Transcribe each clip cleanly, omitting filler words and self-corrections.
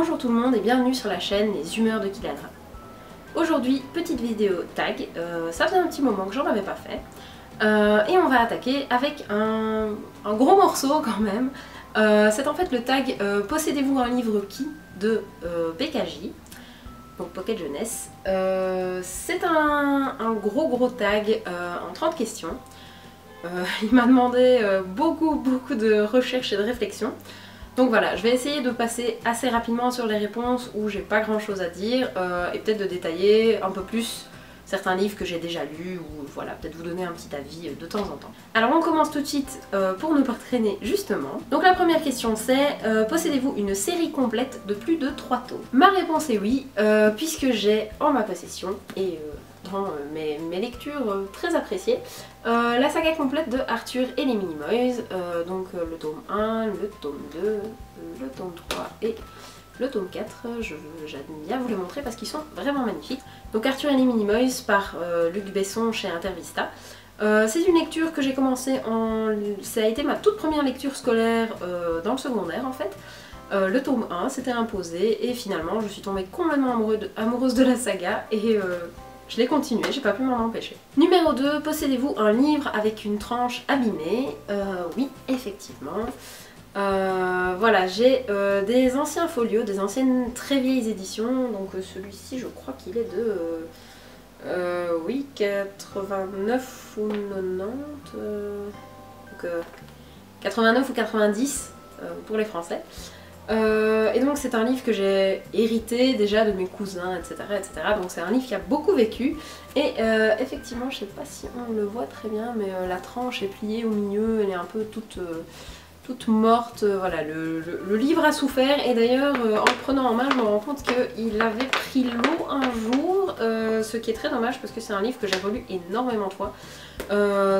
Bonjour tout le monde et bienvenue sur la chaîne Les Humeurs de Kiladra. Aujourd'hui, petite vidéo tag, ça faisait un petit moment que j'en avais pas fait. Et on va attaquer avec un gros morceau quand même. C'est en fait le tag Possédez-vous un livre qui de PKJ, donc Pocket Jeunesse. C'est un gros tag en 30 questions. Il m'a demandé beaucoup de recherche et de réflexion. Donc voilà, je vais essayer de passer assez rapidement sur les réponses où j'ai pas grand chose à dire et peut-être de détailler un peu plus certains livres que j'ai déjà lus ou voilà, peut-être vous donner un petit avis de temps en temps. Alors on commence tout de suite pour ne pas traîner justement. Donc la première question c'est possédez-vous une série complète de plus de 3 tomes? Ma réponse est oui, puisque j'ai en ma possession et dans mes lectures très appréciées la saga complète de Arthur et les Minimoys, donc le tome 1, le tome 2, le tome 3 et le tome 4, j'aime bien vous les montrer parce qu'ils sont vraiment magnifiques. Donc Arthur et les Minimoys par Luc Besson chez Intervista. C'est une lecture que j'ai commencé ça a été ma toute première lecture scolaire dans le secondaire en fait. Le tome 1 s'était imposé et finalement je suis tombée complètement amoureuse de la saga et je l'ai continué, j'ai pas pu m'en empêcher. Numéro 2, possédez-vous un livre avec une tranche abîmée? Oui, effectivement. Voilà, j'ai des anciens folios, des anciennes très vieilles éditions, donc celui-ci je crois qu'il est de oui, 89 ou 90, donc 89 ou 90 pour les Français. Et donc c'est un livre que j'ai hérité déjà de mes cousins, etc. Donc c'est un livre qui a beaucoup vécu. Et effectivement, je sais pas si on le voit très bien, mais la tranche est pliée au milieu, elle est un peu toute morte. Voilà, le livre a souffert. Et d'ailleurs, en le prenant en main, je me rends compte qu'il avait pris l'eau un jour, ce qui est très dommage parce que c'est un livre que j'ai relu énormément de fois.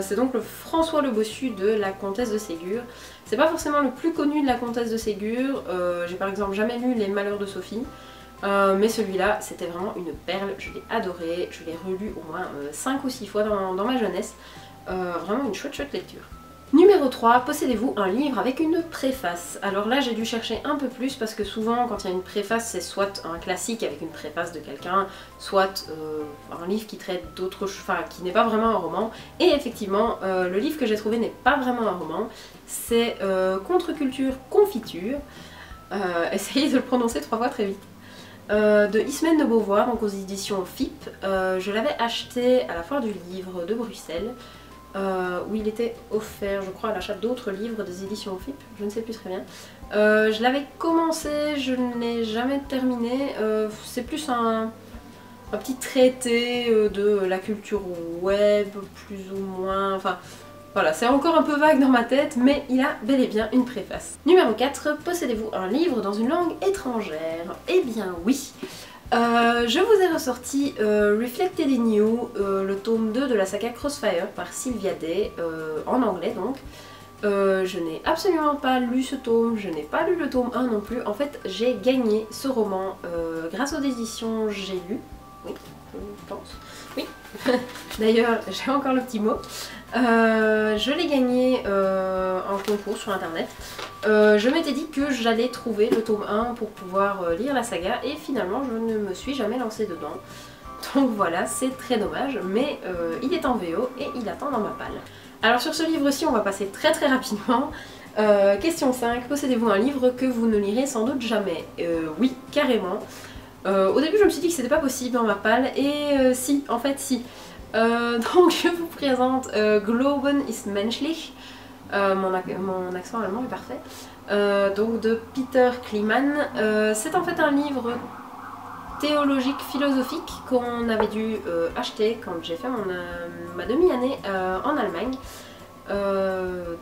C'est donc le François le Bossu de la Comtesse de Ségur. C'est pas forcément le plus connu de la Comtesse de Ségur, j'ai par exemple jamais lu Les Malheurs de Sophie, mais celui-là c'était vraiment une perle, je l'ai adoré, je l'ai relu au moins 5 ou 6 fois dans ma jeunesse, vraiment une chouette lecture. Numéro 3, possédez-vous un livre avec une préface? Alors là j'ai dû chercher un peu plus parce que souvent quand il y a une préface c'est soit un classique avec une préface de quelqu'un, soit un livre qui traite d'autres choses, enfin qui n'est pas vraiment un roman. Et effectivement le livre que j'ai trouvé n'est pas vraiment un roman, c'est Contre-culture confiture, essayez de le prononcer 3 fois très vite. De Ismène de Beauvoir, donc aux éditions FIP. Je l'avais acheté à la foire du livre de Bruxelles. Où il était offert, je crois, à l'achat d'autres livres des éditions FIP, je ne sais plus très bien. Je l'avais commencé, je ne l'ai jamais terminé. C'est plus un petit traité de la culture web, plus ou moins. Enfin, voilà, c'est encore un peu vague dans ma tête, mais il a bel et bien une préface. Numéro 4, possédez-vous un livre dans une langue étrangère? Eh bien oui. Je vous ai ressorti Reflected in You, le tome 2 de la saga Crossfire par Sylvia Day, en anglais donc. Je n'ai absolument pas lu ce tome, je n'ai pas lu le tome 1 non plus. En fait, j'ai gagné ce roman grâce aux éditions J'ai lu. Oui, je pense. Oui. D'ailleurs, j'ai encore le petit mot. Je l'ai gagné en concours sur internet. Je m'étais dit que j'allais trouver le tome 1 pour pouvoir lire la saga et finalement je ne me suis jamais lancée dedans. Donc voilà, c'est très dommage, mais il est en VO et il attend dans ma palle. Alors sur ce livre-ci, on va passer très rapidement. Question 5, possédez-vous un livre que vous ne lirez sans doute jamais? Oui, carrément. Au début je me suis dit que c'était pas possible dans ma palle et si, en fait si. Donc je vous présente Glauben ist menschlich, mon accent allemand est parfait, donc de Peter Kliman. C'est en fait un livre théologique philosophique qu'on avait dû acheter quand j'ai fait ma demi-année en Allemagne.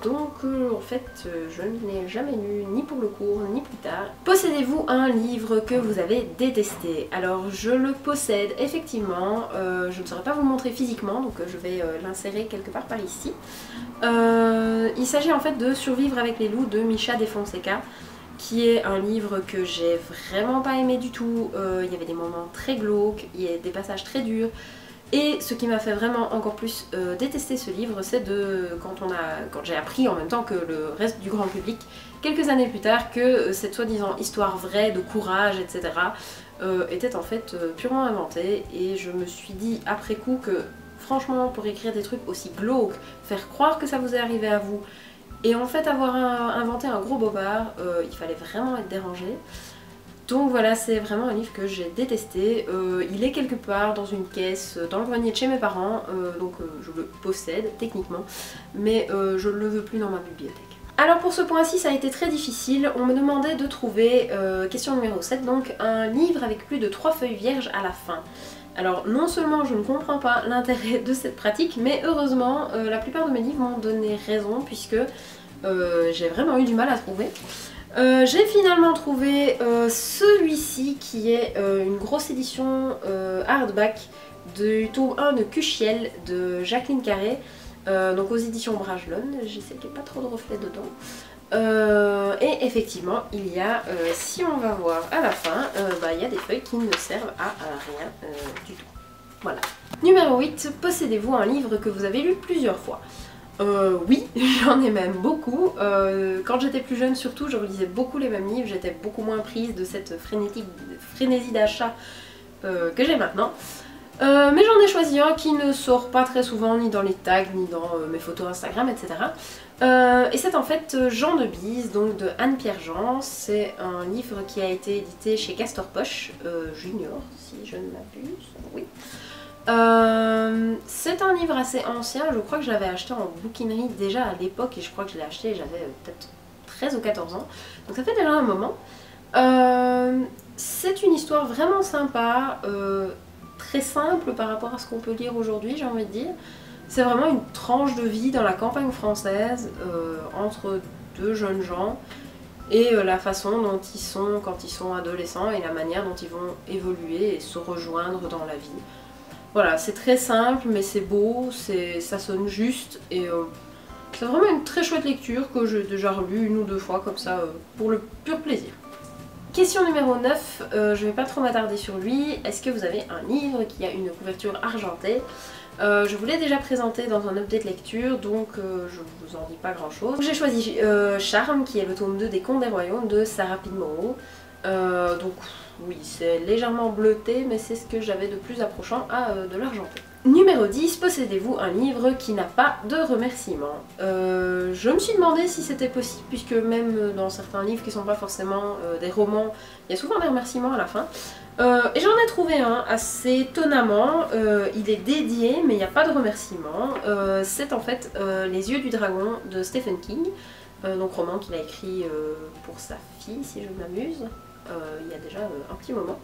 Donc en fait je ne l'ai jamais lu ni pour le cours ni plus tard. Possédez-vous un livre que vous avez détesté? Alors je le possède effectivement, je ne saurais pas vous le montrer physiquement donc je vais l'insérer quelque part par ici. Il s'agit en fait de Survivre avec les loups de Misha de Fonseca, qui est un livre que j'ai vraiment pas aimé du tout. Il y avait des moments très glauques, il y a des passages très durs. Et ce qui m'a fait vraiment encore plus détester ce livre, c'est quand j'ai appris en même temps que le reste du grand public, quelques années plus tard, que cette soi-disant histoire vraie de courage, etc., était en fait purement inventée. Et je me suis dit après coup que franchement, pour écrire des trucs aussi glauques, faire croire que ça vous est arrivé à vous, et en fait avoir inventé un gros bobard, il fallait vraiment être dérangé. Donc voilà, c'est vraiment un livre que j'ai détesté. Il est quelque part dans une caisse, dans le grenier de chez mes parents, donc je le possède techniquement, mais je ne le veux plus dans ma bibliothèque. Alors pour ce point-ci, ça a été très difficile. On me demandait de trouver, question numéro 7, donc un livre avec plus de 3 feuilles vierges à la fin. Alors non seulement je ne comprends pas l'intérêt de cette pratique, mais heureusement la plupart de mes livres m'ont donné raison, puisque j'ai vraiment eu du mal à trouver. J'ai finalement trouvé celui-ci qui est une grosse édition hardback du tome 1 de Cuchiel de Jacqueline Carré, donc aux éditions Bragelonne. J'essaie qu'il n'y ait pas trop de reflets dedans. Et effectivement, il y a, si on va voir à la fin, il y a des feuilles qui ne servent à rien du tout. Voilà. Numéro 8, possédez-vous un livre que vous avez lu plusieurs fois? Oui, j'en ai même beaucoup. Quand j'étais plus jeune surtout, je relisais beaucoup les mêmes livres, j'étais beaucoup moins prise de cette frénésie d'achat que j'ai maintenant. Mais j'en ai choisi un qui ne sort pas très souvent, ni dans les tags, ni dans mes photos Instagram, etc. Et c'est en fait Jean de Bise, donc de Anne-Pierre Jean. C'est un livre qui a été édité chez Castor Poche Junior, si je ne m'abuse, oui. C'est un livre assez ancien, je crois que je l'avais acheté en bouquinerie déjà à l'époque, et je crois que je l'ai acheté, j'avais peut-être 13 ou 14 ans, donc ça fait déjà un moment. C'est une histoire vraiment sympa, très simple par rapport à ce qu'on peut lire aujourd'hui, j'ai envie de dire. C'est vraiment une tranche de vie dans la campagne française, entre deux jeunes gens, et la façon dont ils sont quand ils sont adolescents, et la manière dont ils vont évoluer et se rejoindre dans la vie. Voilà, c'est très simple, mais c'est beau, ça sonne juste, et c'est vraiment une très chouette lecture que j'ai déjà relue 1 ou 2 fois comme ça, pour le pur plaisir. Question numéro 9, je vais pas trop m'attarder sur lui. Est-ce que vous avez un livre qui a une couverture argentée? Je vous l'ai déjà présenté dans un update lecture, donc je vous en dis pas grand chose. J'ai choisi Charme, qui est le tome 2 des Contes des Royaumes de Sarah Pide Moreau. Donc oui, c'est légèrement bleuté, mais c'est ce que j'avais de plus approchant à de l'argenté. Numéro 10, possédez-vous un livre qui n'a pas de remerciements? Je me suis demandé si c'était possible, puisque même dans certains livres qui sont pas forcément des romans, il y a souvent des remerciements à la fin. Et j'en ai trouvé un assez étonnamment, il est dédié mais il n'y a pas de remerciements. C'est en fait Les Yeux du Dragon de Stephen King, donc roman qu'il a écrit pour sa fille si je ne m'amuse, il y a déjà un petit moment.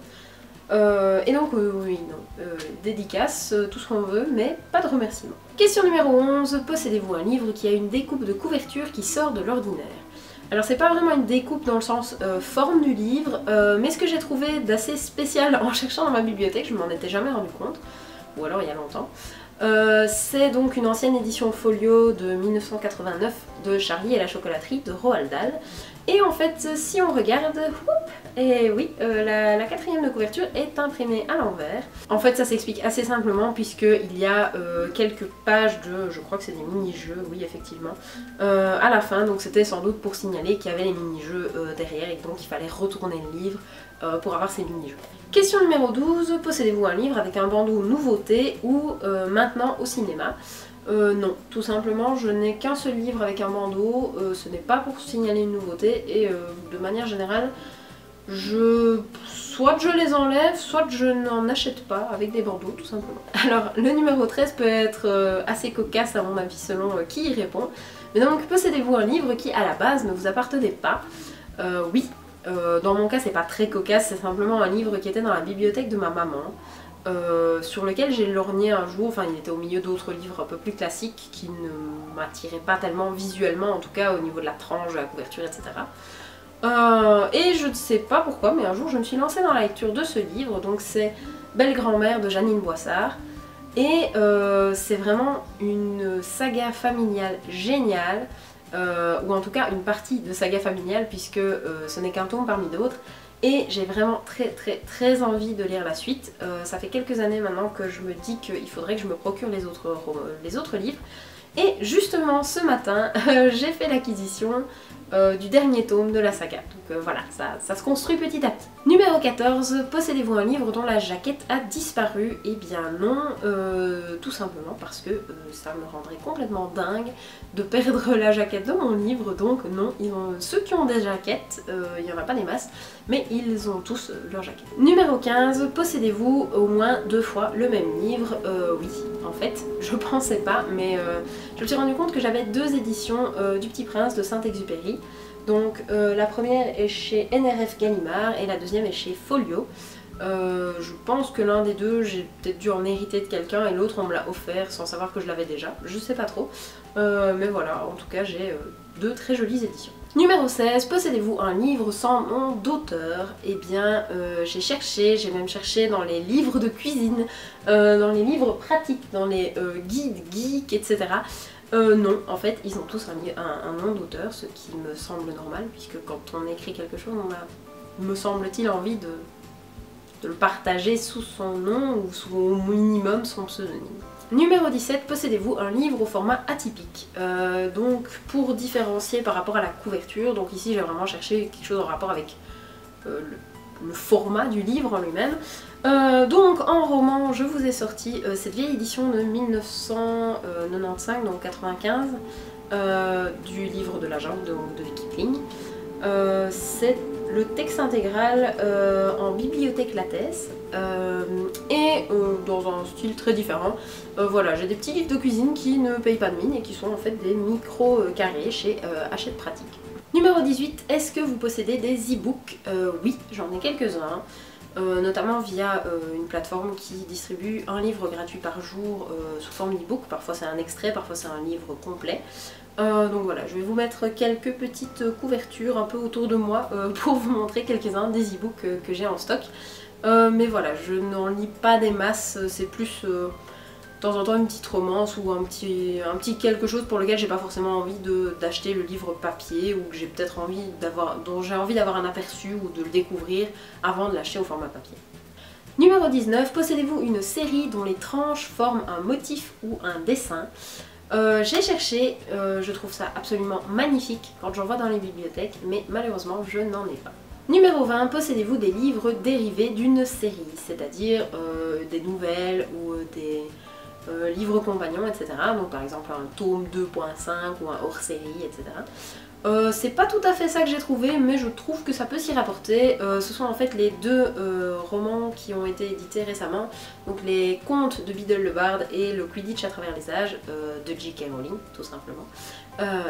Et donc oui, non, dédicace, tout ce qu'on veut, mais pas de remerciements. Question numéro 11, possédez-vous un livre qui a une découpe de couverture qui sort de l'ordinaire? Alors c'est pas vraiment une découpe dans le sens forme du livre, mais ce que j'ai trouvé d'assez spécial en cherchant dans ma bibliothèque, je m'en étais jamais rendu compte, ou alors il y a longtemps, c'est donc une ancienne édition folio de 1989 de Charlie et la chocolaterie de Roald Dahl. Et en fait, si on regarde, et oui, la 4e de couverture est imprimée à l'envers. En fait, ça s'explique assez simplement puisqu'il y a quelques pages de, je crois que c'est des mini-jeux, oui effectivement, à la fin. Donc c'était sans doute pour signaler qu'il y avait les mini-jeux derrière et donc il fallait retourner le livre pour avoir ces mini-jeux. Question numéro 12, possédez-vous un livre avec un bandeau nouveauté ou maintenant au cinéma? Non, tout simplement je n'ai qu'un seul livre avec un bandeau, ce n'est pas pour signaler une nouveauté et de manière générale soit je les enlève, soit je n'en achète pas avec des bandeaux tout simplement. Alors le numéro 13 peut être assez cocasse à mon avis selon qui y répond, mais donc possédez-vous un livre qui à la base ne vous appartenait pas? Oui, dans mon cas c'est pas très cocasse, c'est simplement un livre qui était dans la bibliothèque de ma maman. Sur lequel j'ai lorgné un jour, enfin il était au milieu d'autres livres un peu plus classiques qui ne m'attiraient pas tellement visuellement, en tout cas au niveau de la tranche, de la couverture, etc. Et je ne sais pas pourquoi, mais un jour je me suis lancée dans la lecture de ce livre, donc c'est Belle Grand-mère de Jeannine Boissard, et c'est vraiment une saga familiale géniale, ou en tout cas une partie de saga familiale puisque ce n'est qu'un tome parmi d'autres. et j'ai vraiment très envie de lire la suite. Ça fait quelques années maintenant que je me dis qu'il faudrait que je me procure les autres livres. Et justement ce matin, j'ai fait l'acquisition du dernier tome de la saga. Donc voilà, ça se construit petit à petit. Numéro 14, possédez-vous un livre dont la jaquette a disparu? Eh bien non, tout simplement parce que ça me rendrait complètement dingue de perdre la jaquette de mon livre, donc non, ceux qui ont des jaquettes, il n'y en a pas des masses, mais ils ont tous leur jaquette. Numéro 15, possédez-vous au moins 2 fois le même livre? Oui, en fait, je pensais pas, mais je me suis rendu compte que j'avais 2 éditions du Petit Prince de Saint-Exupéry. Donc la première est chez NRF Gallimard et la deuxième est chez Folio. Je pense que l'un des deux, j'ai peut-être dû en hériter de quelqu'un et l'autre on me l'a offert sans savoir que je l'avais déjà. Je sais pas trop. Mais voilà, en tout cas j'ai 2 très jolies éditions. Numéro 16, possédez-vous un livre sans nom d'auteur? Eh bien j'ai même cherché dans les livres de cuisine, dans les livres pratiques, dans les guides geeks, etc. Non, en fait, ils ont tous un nom d'auteur, ce qui me semble normal, puisque quand on écrit quelque chose, on a, me semble-t-il, envie de le partager sous son nom ou sous au minimum son pseudonyme. Numéro 17, possédez-vous un livre au format atypique? Donc pour différencier par rapport à la couverture, donc ici j'ai vraiment cherché quelque chose en rapport avec le format du livre en lui-même. Donc en roman, je vous ai sorti cette vieille édition de 1995, donc 95, du livre de la jungle de Kipling. C'est le texte intégral en bibliothèque Lattès et dans un style très différent. Voilà, j'ai des petits livres de cuisine qui ne payent pas de mine et qui sont en fait des micro carrés chez Hachette Pratique. Numéro 18, est-ce que vous possédez des e-books? Oui, j'en ai quelques-uns. Notamment via une plateforme qui distribue un livre gratuit par jour sous forme d'e-book. Parfois c'est un extrait, parfois c'est un livre complet. Donc voilà, je vais vous mettre quelques petites couvertures un peu autour de moi pour vous montrer quelques-uns des e-books que j'ai en stock. Mais voilà, je n'en lis pas des masses, c'est plus de temps en temps une petite romance ou un petit quelque chose pour lequel j'ai pas forcément envie d'acheter le livre papier ou que j'ai peut-être envie dont j'ai envie d'avoir un aperçu ou de le découvrir avant de l'acheter au format papier. Numéro 19, possédez-vous une série dont les tranches forment un motif ou un dessin? J'ai cherché, je trouve ça absolument magnifique quand j'en vois dans les bibliothèques, mais malheureusement je n'en ai pas. Numéro 20, possédez-vous des livres dérivés d'une série, c'est-à-dire des nouvelles ou des livres compagnons, etc. Donc par exemple un tome 2.5 ou un hors-série, etc. C'est pas tout à fait ça que j'ai trouvé, mais je trouve que ça peut s'y rapporter. Ce sont en fait les 2 romans qui ont été édités récemment, donc les Contes de Biddle le Barde et le Quidditch à travers les âges de J.K. Rowling, tout simplement,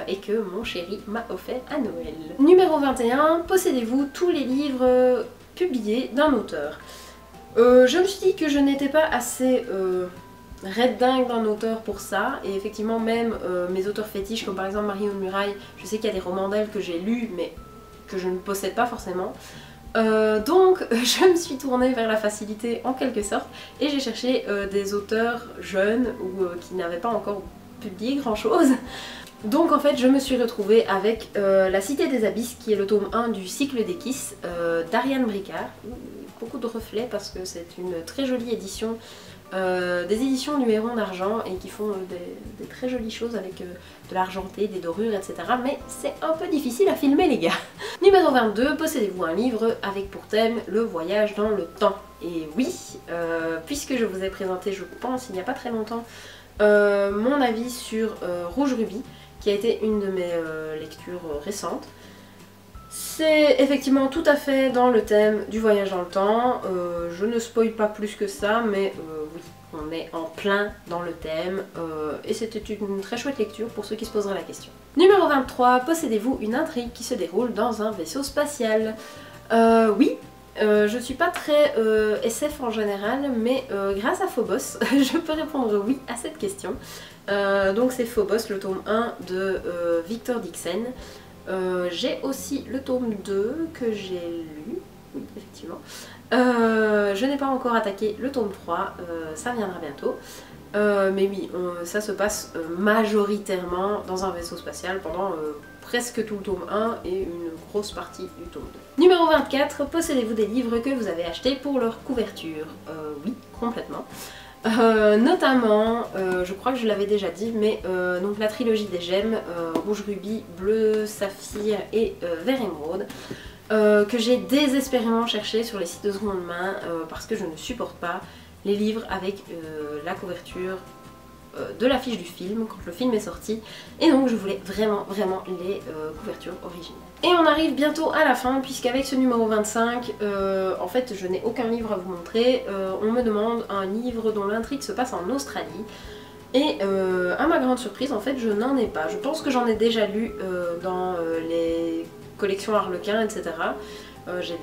et que mon chéri m'a offert à Noël. Numéro 21, possédez-vous tous les livres publiés d'un auteur? Je me suis dit que je n'étais pas assez red dingue d'un auteur pour ça, et effectivement même mes auteurs fétiches comme par exemple Marion Muraille, je sais qu'il y a des romans d'elle que j'ai lus mais que je ne possède pas forcément. Donc je me suis tournée vers la facilité en quelque sorte et j'ai cherché des auteurs jeunes ou qui n'avaient pas encore publié grand chose. Donc en fait je me suis retrouvée avec La Cité des Abysses qui est le tome 1 du cycle des Kiss d'Ariane Bricard. Beaucoup de reflets parce que c'est une très jolie édition, des éditions du Héron d'Argent et qui font des très jolies choses avec de l'argenté, des dorures, etc. Mais c'est un peu difficile à filmer les gars. Numéro 22, possédez-vous un livre avec pour thème le voyage dans le temps? Et oui, puisque je vous ai présenté, je pense, il n'y a pas très longtemps, mon avis sur Rouge Rubis, qui a été une de mes lectures récentes. C'est effectivement tout à fait dans le thème du voyage dans le temps. Je ne spoil pas plus que ça, mais oui, on est en plein dans le thème et c'était une très chouette lecture pour ceux qui se poseraient la question. Numéro 23, possédez-vous une intrigue qui se déroule dans un vaisseau spatial? Oui. Je suis pas très SF en général, mais grâce à Phobos, je peux répondre oui à cette question. Donc c'est Phobos, le tome 1 de Victor Dixon. J'ai aussi le tome 2 que j'ai lu, oui effectivement. Je n'ai pas encore attaqué le tome 3, ça viendra bientôt. Mais oui, ça se passe majoritairement dans un vaisseau spatial pendant presque tout le tome 1 et une grosse partie du tome 2. Numéro 24, possédez-vous des livres que vous avez achetés pour leur couverture? Oui, complètement. Notamment, je crois que je l'avais déjà dit, mais donc la trilogie des gemmes, rouge rubis, bleu saphir et vert émeraude, que j'ai désespérément cherché sur les sites de seconde main parce que je ne supporte pas les livres avec la couverture de l'affiche du film quand le film est sorti, et donc je voulais vraiment les couvertures originales. Et on arrive bientôt à la fin, puisqu'avec ce numéro 25, en fait je n'ai aucun livre à vous montrer. On me demande un livre dont l'intrigue se passe en Australie, et à ma grande surprise en fait je n'en ai pas. Je pense que j'en ai déjà lu dans les collections Harlequin, etc.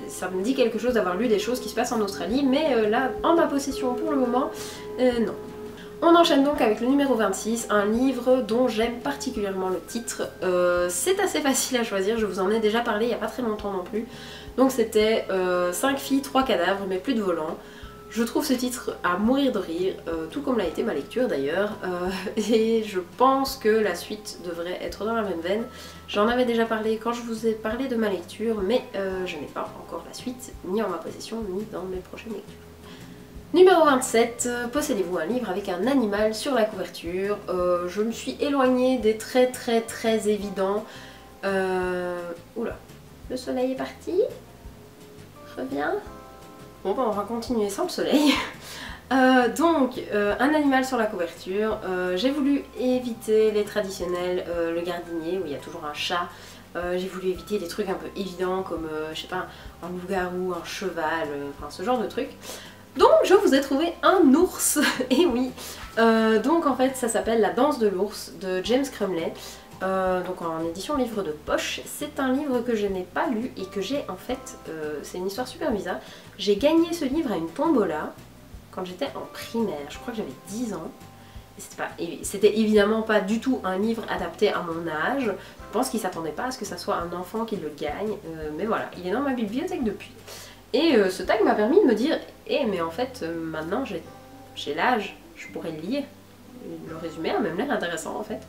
Ça me dit quelque chose d'avoir lu des choses qui se passent en Australie, mais là en ma possession pour le moment, non. On enchaîne donc avec le numéro 26, un livre dont j'aime particulièrement le titre. C'est assez facile à choisir, je vous en ai déjà parlé il n'y a pas très longtemps non plus. Donc c'était 5 filles, 3 cadavres, mais plus de volants. Je trouve ce titre à mourir de rire, tout comme l'a été ma lecture d'ailleurs, et je pense que la suite devrait être dans la même veine. J'en avais déjà parlé quand je vous ai parlé de ma lecture, mais je n'ai pas encore la suite, ni en ma possession, ni dans mes prochaines lectures. Numéro 27, possédez-vous un livre avec un animal sur la couverture? Je me suis éloignée des très évidents. Oula, le soleil est parti. Reviens. Bon bah on va continuer sans le soleil. Donc, un animal sur la couverture. J'ai voulu éviter les traditionnels, le gardinier où il y a toujours un chat. J'ai voulu éviter des trucs un peu évidents comme, je sais pas, un loup-garou, un cheval, enfin ce genre de trucs. Donc je vous ai trouvé un ours, et oui, donc en fait ça s'appelle La danse de l'ours de James Crumley, donc en édition livre de poche. C'est un livre que je n'ai pas lu et que j'ai en fait, c'est une histoire super bizarre, j'ai gagné ce livre à une tombola quand j'étais en primaire, je crois que j'avais 10 ans, et c'était évidemment pas du tout un livre adapté à mon âge, je pense qu'il s'attendait pas à ce que ça soit un enfant qui le gagne, mais voilà, il est dans ma bibliothèque depuis. Et ce tag m'a permis de me dire mais en fait maintenant j'ai l'âge, je pourrais le lire. Le résumé a même l'air intéressant en fait.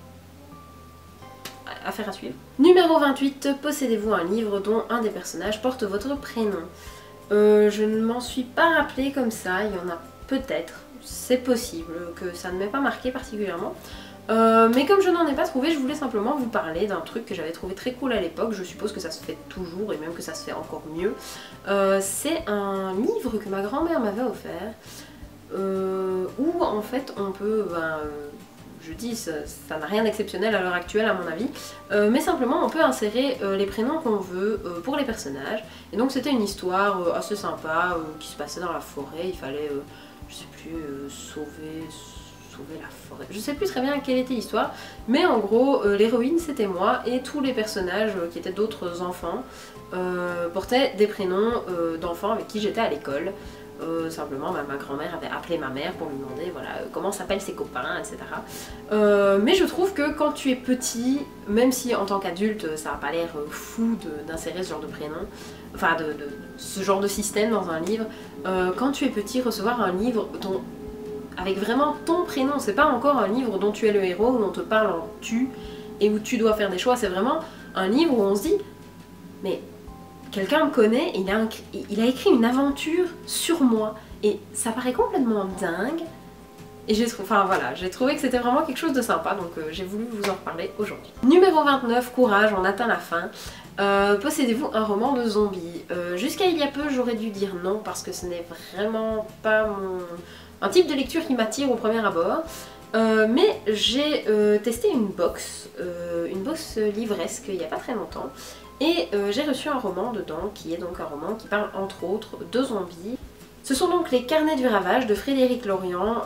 Affaire à suivre. Numéro 28, possédez-vous un livre dont un des personnages porte votre prénom? Je ne m'en suis pas rappelé comme ça, il y en a peut-être, c'est possible que ça ne m'ait pas marqué particulièrement. Mais comme je n'en ai pas trouvé, je voulais simplement vous parler d'un truc que j'avais trouvé très cool à l'époque, je suppose que ça se fait toujours et même que ça se fait encore mieux. C'est un livre que ma grand-mère m'avait offert, où en fait on peut, je dis ça n'a rien d'exceptionnel à l'heure actuelle à mon avis, mais simplement on peut insérer les prénoms qu'on veut pour les personnages. Et donc c'était une histoire assez sympa qui se passait dans la forêt, il fallait, je sais plus, sauver la forêt. Je sais plus très bien quelle était l'histoire, mais en gros l'héroïne c'était moi et tous les personnages qui étaient d'autres enfants portaient des prénoms d'enfants avec qui j'étais à l'école. Simplement ma grand-mère avait appelé ma mère pour lui demander voilà, comment s'appellent ses copains, etc. Mais je trouve que quand tu es petit, même si en tant qu'adulte ça n'a pas l'air fou d'insérer ce genre de prénom, enfin de ce genre de système dans un livre, quand tu es petit, recevoir un livre dont avec vraiment ton prénom, c'est pas encore un livre dont tu es le héros, où on te parle en tu et où tu dois faire des choix, c'est vraiment un livre où on se dit mais quelqu'un me connaît et il a écrit une aventure sur moi et ça paraît complètement dingue et j'ai trouvé que c'était vraiment quelque chose de sympa, donc j'ai voulu vous en reparler aujourd'hui. Numéro 29, courage, on atteint la fin. Possédez-vous un roman de zombies? Jusqu'à il y a peu j'aurais dû dire non parce que ce n'est vraiment pas un type de lecture qui m'attire au premier abord, mais j'ai testé une box livresque il n'y a pas très longtemps, et j'ai reçu un roman dedans qui est donc un roman qui parle entre autres de zombies. Ce sont donc les Carnets du Ravage de Frédéric Lorient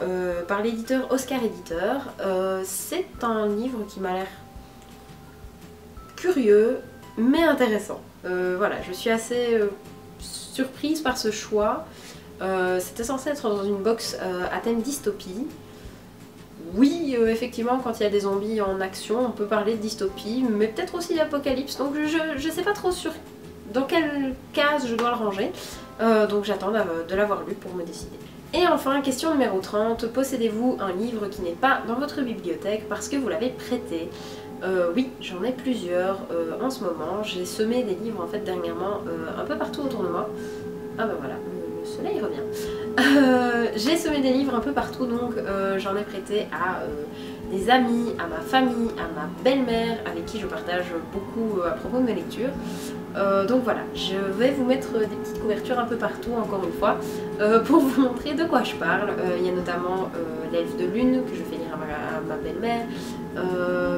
par l'éditeur Oscar Éditeur. C'est un livre qui m'a l'air curieux mais intéressant. Voilà, je suis assez surprise par ce choix. C'était censé être dans une box à thème dystopie. Oui, effectivement, quand il y a des zombies en action, on peut parler de dystopie, mais peut-être aussi d'apocalypse, donc je sais pas trop dans quelle case je dois le ranger, donc j'attends de l'avoir lu pour me décider. Et enfin, question numéro 30, possédez-vous un livre qui n'est pas dans votre bibliothèque parce que vous l'avez prêté? Oui, j'en ai plusieurs en ce moment. J'ai semé des livres en fait dernièrement un peu partout autour de moi. Ah bah voilà, le soleil revient. J'ai semé des livres un peu partout, donc j'en ai prêté à des amis, à ma famille, à ma belle-mère avec qui je partage beaucoup à propos de mes lectures. Donc voilà, je vais vous mettre des petites couvertures un peu partout encore une fois pour vous montrer de quoi je parle. Il y a notamment L'Elfe de Lune que je fais lire à ma belle-mère,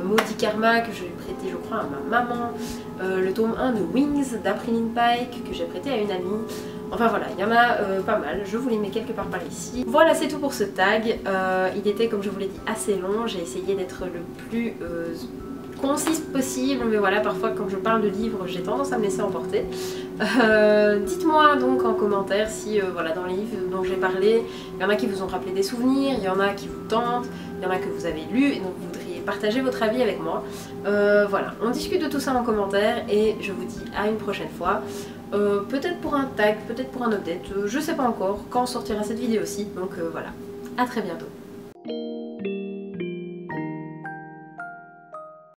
Maudit Karma que je vais prêter je crois à ma maman, le tome 1 de Wings d'Aprilline Pike que j'ai prêté à une amie. Enfin voilà, il y en a pas mal, je vous les mets quelque part par ici. Voilà, c'est tout pour ce tag. Il était, comme je vous l'ai dit, assez long. J'ai essayé d'être le plus concise possible, mais voilà, parfois quand je parle de livres, j'ai tendance à me laisser emporter. Dites-moi donc en commentaire si, voilà, dans les livres dont j'ai parlé, il y en a qui vous ont rappelé des souvenirs, il y en a qui vous tentent, il y en a que vous avez lu et donc vous voudriez partager votre avis avec moi. Voilà, on discute de tout ça en commentaire et je vous dis à une prochaine fois. Peut-être pour un tag, peut-être pour un update, je sais pas encore quand sortira cette vidéo aussi, donc voilà, à très bientôt.